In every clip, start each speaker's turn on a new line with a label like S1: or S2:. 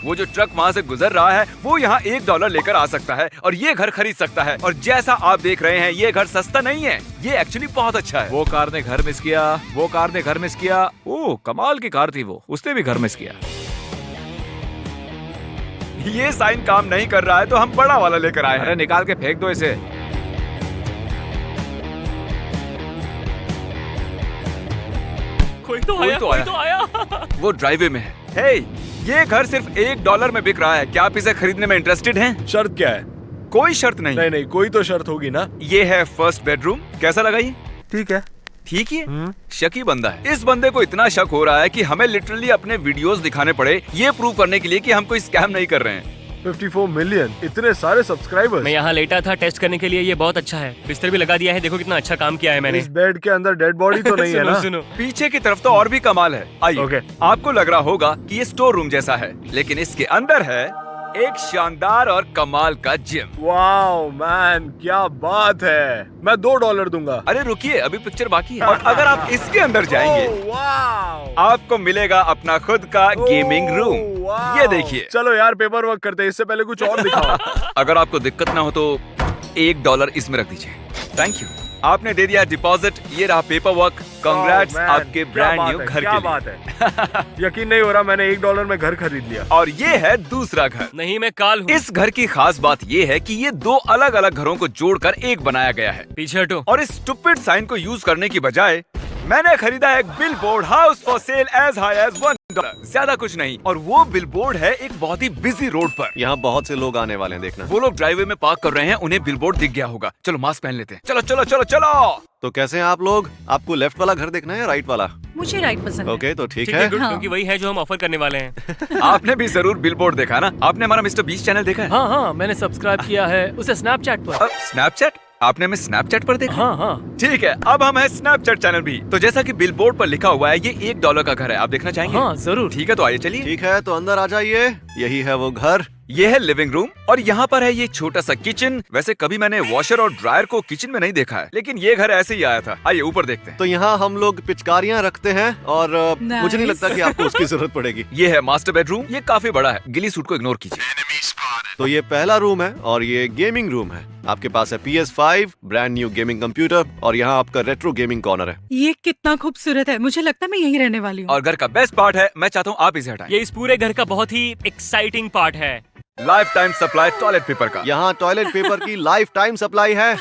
S1: वो जो ट्रक वहाँ से गुजर रहा है वो यहाँ $1 लेकर आ सकता है और ये घर खरीद सकता है। और जैसा आप देख रहे हैं ये घर सस्ता नहीं है, ये एक्चुअली बहुत अच्छा है।
S2: वो कार ने घर मिस किया, वो कार ने घर मिस किया। ओह कमाल की कार थी वो, उसने भी घर मिस किया।
S1: ये साइन काम नहीं कर रहा है तो हम बड़ा वाला लेकर आए
S2: अरे
S1: हैं।
S2: निकाल के फेंक दो इसे।
S3: कोई तो आया।
S1: वो ड्राइवे में है। हे, ये घर सिर्फ $1 में बिक रहा है। क्या आप इसे खरीदने में इंटरेस्टेड हैं?
S4: शर्त क्या है?
S1: कोई शर्त नहीं।
S4: नहीं, कोई तो शर्त होगी ना।
S1: ये है फर्स्ट बेडरूम। कैसा लगा ये?
S4: ठीक है।
S1: ठीक ही है। शकी बंदा है। इस बंदे को इतना शक हो रहा है कि हमें लिटरली अपने वीडियोस दिखाने पड़े ये प्रूव करने के लिए कि हम कोई स्कैम नहीं कर रहे हैं।
S4: 54 मिलियन, इतने सारे सब्सक्राइबर्स।
S3: मैं यहाँ लेटा था टेस्ट करने के लिए, ये बहुत अच्छा है। बिस्तर भी लगा दिया है, देखो कितना अच्छा काम किया है मैंने।
S4: इस बेड के अंदर डेड बॉडी तो नहीं है ना?
S3: सुनो
S1: पीछे की तरफ तो और भी कमाल है। आइए।
S4: ओके।
S1: आपको लग रहा होगा कि ये स्टोर रूम जैसा है, लेकिन इसके अंदर है एक शानदार और कमाल का जिम।
S4: वाओ मैन, क्या बात है। मैं $2 दूंगा।
S1: अरे रुकिए, अभी पिक्चर बाकी है। और अगर आप इसके अंदर जाएंगे
S4: वाओ,
S1: आपको मिलेगा अपना खुद का गेमिंग रूम। ये देखिए।
S4: चलो यार पेपर वर्क करते हैं, इससे पहले कुछ और दिखाओ।
S1: अगर आपको दिक्कत ना हो तो $1 इसमें रख दीजिए। Thank you. आपने दे दिया डिपॉजिट, ये रहा paper work. Congrats
S4: Oh, man,
S1: आपके
S4: क्या
S1: ब्रांड
S4: बात
S1: न्यू
S4: है,
S1: घर
S4: क्या
S1: के लिए।
S4: बात है। यकीन नहीं हो रहा, मैंने $1 में घर खरीद लिया।
S1: और ये है दूसरा घर।
S3: नहीं, मैं काल हूँ।
S1: इस घर की खास बात ये है कि ये 2 अलग अलग घरों को जोड़कर एक बनाया गया है।
S3: पीछे हटो।
S1: और इस स्टूपिड साइन को यूज करने की बजाय मैंने खरीदा एक billboard, house for sale as high as $1। ज्यादा कुछ नहीं। और वो बिलबोर्ड है एक बहुत ही बिजी रोड पर।
S5: यहाँ बहुत से लोग आने वाले हैं, देखना।
S1: वो लोग ड्राइवे में पार्क कर रहे हैं, उन्हें बिलबोर्ड दिख गया होगा। चलो मास्क पहन लेते हैं। चलो चलो चलो चलो।
S5: तो कैसे हैं आप लोग? आपको लेफ्ट वाला घर देखना है या राइट वाला?
S6: मुझे राइट पसंद है।
S5: ओके, तो ठीक
S3: ठीक
S5: है।
S3: है, गुड,
S6: हाँ।
S3: क्योंकि वही है जो हम ऑफर करने वाले हैं।
S1: आपने भी जरूर बिलबोर्ड देखा ना? आपने हमारा मिस्टर बीस्ट चैनल देखा है?
S7: हाँ, मैंने सब्सक्राइब किया है उसे स्नैपचैट पर।
S1: स्नैपचैट? आपने हमें स्नैपचैट पर देखा?
S7: हाँ।
S1: ठीक है, अब हम है स्नैपचैट चैनल भी। तो जैसा कि बिलबोर्ड पर लिखा हुआ है, ये $1 का घर है। आप देखना चाहेंगे?
S7: हाँ, जरूर।
S1: ठीक है, तो आइए चलिए।
S5: ठीक है, तो अंदर आ जाइए। यही है वो घर।
S1: ये है लिविंग रूम और यहाँ पर है ये छोटा सा किचन। वैसे कभी मैंने वॉशर और ड्रायर को किचन में नहीं देखा है, लेकिन ये घर ऐसे ही आया था। आइए ऊपर देखते हैं।
S5: तो यहाँ हम लोग पिचकारियाँ रखते हैं और मुझे नहीं
S6: Nice.
S5: लगता कि आपको उसकी जरूरत पड़ेगी।
S1: ये है मास्टर बेडरूम। ये काफी बड़ा है। गिली सूट को इग्नोर कीजिए।
S5: तो ये पहला रूम है और ये गेमिंग रूम है। आपके पास है PS5, brand new gaming computer और यहाँ आपका रेट्रो गेमिंग कॉर्नर है।
S6: ये कितना खूबसूरत है, मुझे लगता है मैं यहीं रहने वाली हूँ।
S1: और घर का बेस्ट पार्ट है, मैं चाहता हूँ आप इसे हटाएं।
S3: ये इस पूरे घर का बहुत ही एक्साइटिंग पार्ट है।
S1: Life time supply toilet paper का।
S5: यहाँ टॉयलेट पेपर की लाइफ टाइम सप्लाई है।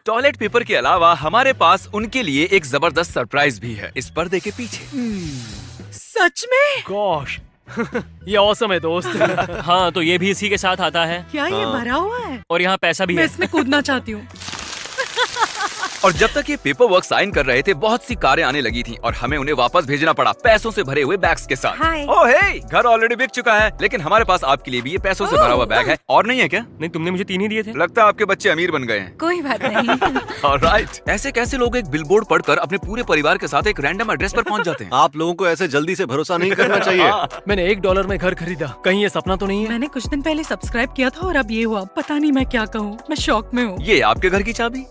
S1: टॉयलेट पेपर के अलावा हमारे पास उनके लिए एक जबरदस्त सरप्राइज भी है इस पर्दे के पीछे।
S6: सच में?
S7: गॉश ये ऑसम है दोस्त।
S3: हाँ, तो ये भी इसी के साथ आता है
S6: क्या ये भरा हुआ है?
S3: और यहाँ पैसा भी
S6: मैं
S3: है।
S6: इसमें कूदना चाहती हूँ।
S1: और जब तक ये पेपर वर्क साइन कर रहे थे, बहुत सी कारें आने लगी थीं और हमें उन्हें वापस भेजना पड़ा पैसों से भरे हुए बैग्स के साथ।
S6: Hi.
S1: ओह हे, घर ऑलरेडी बिक चुका है, लेकिन हमारे पास आपके लिए भी ये पैसों से भरा हुआ बैग है। और नहीं है क्या?
S3: नहीं, तुमने मुझे 3 ही दिए थे।
S1: लगता है आपके बच्चे अमीर बन गए हैं।
S6: कोई बात नहीं।
S1: ऑलराइट। ऐसे कैसे लोग एक बिलबोर्ड पढ़कर अपने पूरे परिवार के साथ एक रैंडम एड्रेस पर पहुंच जाते हैं?
S5: आप लोगों को ऐसे जल्दी से भरोसा नहीं करना चाहिए।
S7: मैंने $1 में घर खरीदा, कहीं ये सपना तो नहीं है?
S6: मैंने कुछ दिन पहले सब्सक्राइब किया था और अब ये हुआ। पता नहीं मैं क्या कहूँ, मैं शॉक में हूँ।
S1: ये आपके घर की चाबी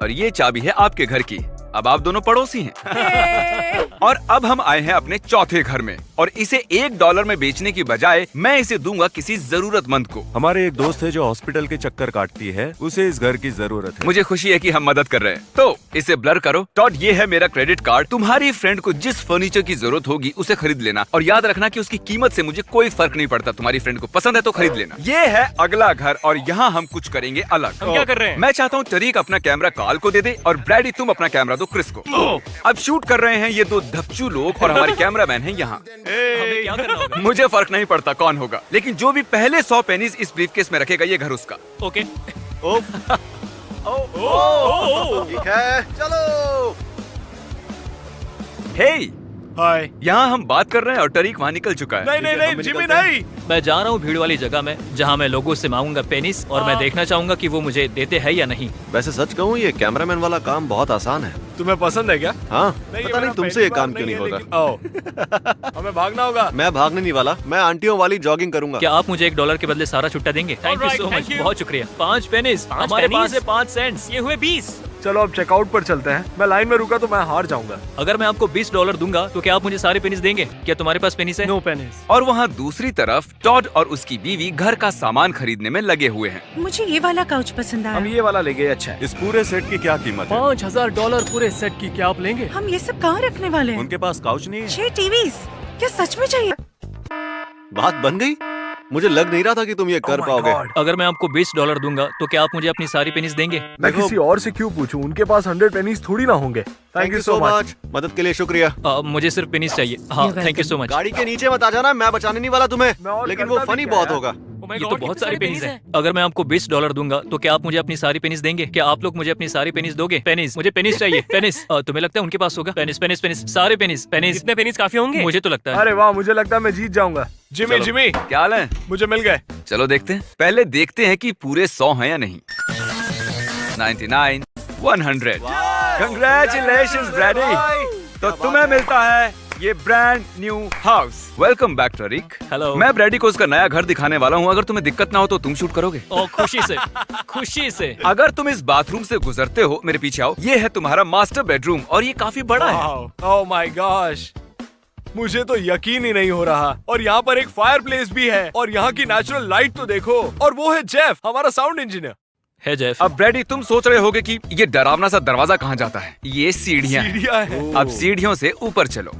S1: और ये चाबी है आपके घर की। अब आप दोनों पड़ोसी हैं। और अब हम आए हैं अपने चौथे घर में और इसे $1 में बेचने की बजाय मैं इसे दूंगा किसी जरूरतमंद को।
S8: हमारे एक दोस्त है जो हॉस्पिटल के चक्कर काटती है, उसे इस घर की जरूरत है।
S1: मुझे खुशी है कि हम मदद कर रहे हैं। तो इसे ब्लर करो। टॉड, ये है मेरा क्रेडिट कार्ड। तुम्हारी फ्रेंड को जिस फर्नीचर की जरूरत होगी उसे खरीद लेना और याद रखना कि उसकी कीमत से मुझे कोई फर्क नहीं पड़ता। तुम्हारी फ्रेंड को पसंद है तो खरीद लेना। ये है अगला घर और यहाँ हम कुछ करेंगे अलग।
S3: हम क्या कर रहे हैं?
S1: मैं चाहता हूँ तरीक अपना कैमरा काल को दे दे और ब्रैडी तुम अपना कैमरा दो क्रिस को। अब शूट कर रहे हैं ये 2 धपचू लोग और हमारे कैमरामैन हैं यहाँ।
S3: हमें क्या करना होगा?
S1: मुझे फर्क नहीं पड़ता कौन होगा, लेकिन जो भी पहले 100 पेनीज इस ब्रीफकेस में रखेगा ये घर उसका।
S3: ओके।
S5: ठीक है, चलो।
S1: हे,
S4: हाय।
S1: यहाँ हम बात कर रहे हैं और तरीक वहाँ निकल चुका है।
S4: नहीं, जिमी नहीं।
S7: मैं जा रहा हूँ भीड़ वाली जगह में जहाँ मैं लोगों से मांगूंगा पेनिस और मैं देखना चाहूंगा कि वो मुझे देते हैं या नहीं।
S5: वैसे सच कहूँ, ये कैमरामैन वाला काम बहुत आसान है।
S4: तुम्हें पसंद है क्या?
S5: हाँ,
S4: ये
S5: पता नहीं
S4: मेरा
S5: तुमसे ये
S4: पहली
S5: काम
S4: बार
S5: क्यों नहीं
S4: है,
S5: होता।
S4: लेकिन- ओह, हमें भागना होगा।
S5: मैं भागने नहीं वाला, मैं आंटियों वाली जॉगिंग करूंगा।
S7: क्या आप मुझे $1 के बदले सारा छुट्टा देंगे? Thank you
S3: Alright,
S7: so
S3: thank
S7: much,
S3: you.
S7: बहुत शुक्रिया। 5 पेनिस,
S3: 5
S7: हमारे
S3: pennies?
S7: पास है 5 सेंट्स।
S3: ये हुए 20।
S4: चलो अब चेकआउट पर चलते हैं। मैं लाइन में रुका तो मैं हार जाऊंगा।
S7: अगर मैं आपको $20 दूंगा तो क्या आप मुझे सारे पेनिस देंगे? क्या तुम्हारे पास पेनिस है?
S3: No pennies.
S1: और वहाँ दूसरी तरफ टॉड और उसकी बीवी घर का सामान खरीदने में लगे हुए हैं।
S6: मुझे ये वाला काउच पसंद
S4: हम
S6: आया।
S4: ये वाला ले गए, अच्छा है।
S8: इस पूरे सेट की क्या कीमत है?
S3: $5000 पूरे सेट की, क्या आप लेंगे?
S6: हम ये सब कहाँ रखने वाले हैं?
S8: उनके पास काउच नहीं है?
S6: 6 टीवीज, क्या सच में चाहिए?
S5: बात बन गई। मुझे लग नहीं रहा था कि तुम ये कर पाओगे।
S7: अगर मैं आपको $20 दूंगा तो क्या आप मुझे अपनी सारी पेनिस देंगे?
S4: मैं
S5: देखो-
S4: किसी और से क्यों पूछूं? उनके पास 100 पेनीज थोड़ी ना होंगे। Thank you so much.
S5: मदद के लिए शुक्रिया।
S7: मुझे सिर्फ पेनिस चाहिए। हाँ,
S6: You're
S7: thank you so much.
S5: गाड़ी के नीचे मत आ जाना, मैं बचाने नहीं वाला
S4: मैं
S5: तुम्हें,
S4: और
S5: लेकिन वो
S4: करता भी
S5: फनी
S4: क्या
S5: बहुत
S4: है?
S5: होगा।
S7: ये तो बहुत सारी पेनिस है। अगर मैं आपको $20 दूंगा तो क्या आप मुझे अपनी सारी पेनिस देंगे? क्या आप लोग मुझे अपनी सारी पेनिस दोगे? पेनिस, मुझे पेनिस चाहिए। पेनिस। तुम्हें लगता है उनके पास होगा? पेनिस पेनिस पेनिस, सारे पेनिस पेनिस।
S3: कितने पेनिस काफी होंगे?
S7: मुझे तो लगता है।
S4: अरे वाह, मुझे लगता है मैं जीत जाऊंगा। जिमी जिमी,
S1: क्या हाल है?
S4: मुझे मिल गए।
S1: चलो देखते हैं। पहले देखते हैं कि पूरे 100 हैं या नहीं। 99, 100। Congratulations, Brady. तो तुम्हें मिलता है ये brand new house. Welcome back टरिक।
S7: हेलो।
S1: मैं ब्रैडी को उसका नया घर दिखाने वाला हूँ। अगर तुम्हें दिक्कत ना हो तो तुम शूट करोगे।
S7: ओ, खुशी से, खुशी से।
S1: अगर तुम इस बाथरूम से गुजरते हो, मेरे पीछे आओ। ये है तुम्हारा मास्टर बेडरूम और ये काफी बड़ा है।
S4: ओह माय गॉश, मुझे तो यकीन ही नहीं हो रहा। और यहाँ पर एक फायर प्लेस भी है और यहाँ की नेचुरल लाइट तो देखो। और वो है जेफ, हमारा साउंड इंजीनियर।
S7: है जेफ।
S1: अब ब्रैडी, तुम सोच रहे होगे कि ये डरावना सा दरवाजा कहाँ जाता है। ये सीढ़ियाँ हैं।
S4: सीढ़ियाँ हैं।
S1: अब सीढ़ियों से ऊपर चलो।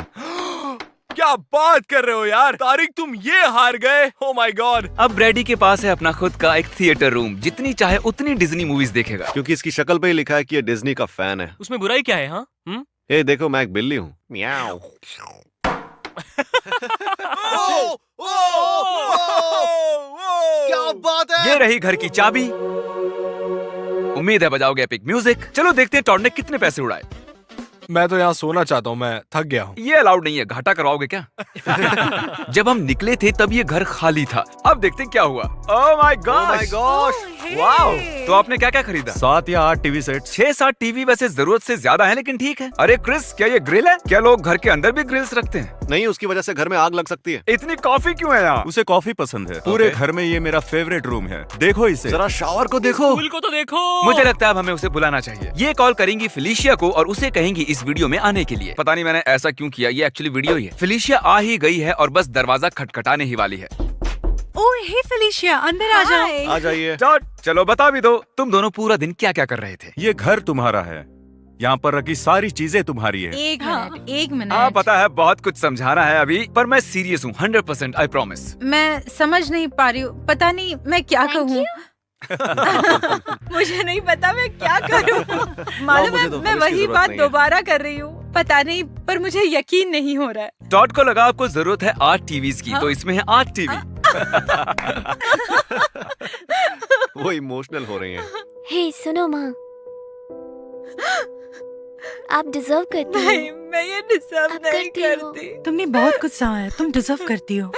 S4: क्या बात कर रहे हो यार तारिक, तुम ये हार गए। Oh my God.
S1: अब ब्रैडी के पास है अपना खुद का एक थिएटर रूम। जितनी चाहे उतनी डिज्नी मूवीज देखेगा।
S5: क्योंकि इसकी शक्ल पे ही लिखा है कि ये डिज्नी का फैन है।
S3: उसमें बुराई क्या है? हाँ,
S5: ए देखो, मैं एक बिल्ली हूँ। म्याऊ। क्या बात है?
S1: ये रही घर की चाबी। उम्मीद है बजाओगे एपिक म्यूजिक। चलो देखते हैं टॉड ने कितने पैसे उड़ाए।
S4: मैं तो यहाँ सोना चाहता हूँ, मैं थक गया हूँ।
S1: ये अलाउड नहीं है, घाटा करवाओगे क्या? जब हम निकले थे तब ये घर खाली था। अब देखते हैं क्या हुआ। Oh my God, wow. तो आपने क्या क्या खरीदा?
S8: 7 या 8 टीवी सेट।
S1: 6-7 टीवी वैसे जरूरत से ज्यादा है, लेकिन ठीक है। अरे क्रिस, क्या ये ग्रिल है? क्या लोग घर के अंदर भी ग्रिल्स रखते हैं?
S5: नहीं, उसकी वजह से घर में आग लग सकती है।
S1: इतनी कॉफी क्यों है यहाँ?
S8: उसे कॉफी पसंद है। पूरे घर में ये मेरा फेवरेट रूम है। देखो इसे।
S5: जरा शावर को देखो।
S3: फूल को तो देखो।
S1: मुझे लगता है अब हमें उसे बुलाना चाहिए। ये कॉल करेंगी फेलिशिया को और उसे कहेंगी इस वीडियो में आने के लिए। पता नहीं मैंने ऐसा क्यों किया, ये एक्चुअली वीडियो ही है। फेलिशिया आ ही गई है और बस दरवाजा खटखटाने ही वाली है।
S6: ओह हे फेलिशिया, अंदर आ जाओ।
S5: आ जाइए।
S1: टॉड, चलो बता भी दो, तुम दोनों पूरा दिन क्या क्या कर रहे थे?
S8: ये घर तुम्हारा है। यहाँ पर रखी सारी चीजें तुम्हारी है।
S6: एक मिनट, एक मिनट।
S1: हाँ पता है, बहुत कुछ समझाना है अभी, पर मैं सीरियस हूँ 100%, आई प्रॉमिस।
S6: मैं समझ नहीं पा रही हूँ, पता नहीं मैं क्या कहूँ। मुझे नहीं पता मैं क्या करूँ। मालूम
S5: मुझे
S6: है,
S5: तो
S6: मैं
S5: इसकी
S6: वही
S5: जरूरत
S6: बात
S5: नहीं है।
S6: दोबारा कर रही हूँ। पता नहीं, पर मुझे यकीन नहीं हो रहा है।
S1: टॉड को लगा आपको जरूरत है 8 टीवीज की, तो इसमें है 8 टीवी।
S5: वो इमोशनल हो रही हैं।
S9: हे सुनो माँ, आप डिजर्व करती हो।
S6: नहीं, मैं ये डिजर्व
S9: अब
S6: नहीं
S9: करती हो।
S6: करती। तुमने बहुत कुछ सहा है, तुम डिजर्व करती हो।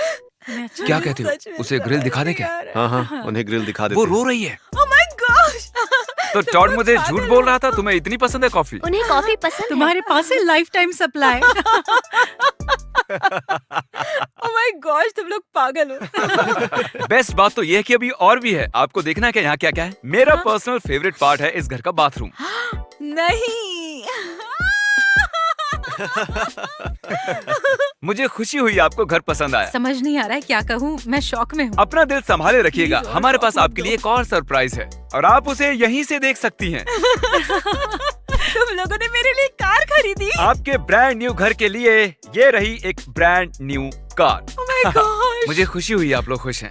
S6: मैं अच्छा
S1: क्या
S6: नहीं,
S1: कहती हो?
S6: सच में
S1: उसे ग्रिल दिखा दे क्या?
S6: समझ नहीं आ रहा है।
S5: हाँ, उन्हें ग्रिल दिखा देते
S1: वो
S5: हैं।
S1: रो रही है।
S6: Oh my gosh!
S1: तो टॉड मुझे झूठ बोल रहा था, तुम्हें इतनी पसंद है कॉफी?
S9: उन्हें कॉफी पसंद है।
S6: तुम्हारे पास है life time supply. Oh my gosh, तुम लोग पागल हो।
S1: बेस्ट बात तो ये है कि अभी और भी है। आपको देखना है कि यहाँ क्या क्या है। मेरा पर्सनल फेवरेट पार्ट है इस घर का बाथरूम।
S6: नहीं।
S1: मुझे खुशी हुई आपको घर पसंद आया।
S6: समझ नहीं आ रहा है क्या कहूँ, मैं शॉक में हूँ।
S1: अपना दिल संभाले रखिएगा, हमारे पास आपके लिए एक और सरप्राइज है और आप उसे यहीं से देख सकती हैं।
S6: तुम लोगों ने मेरे लिए कार खरीदी?
S1: आपके ब्रांड न्यू घर के लिए ये रही एक brand new car.
S6: Oh my gosh!
S1: मुझे खुशी हुई आप लोग खुश हैं।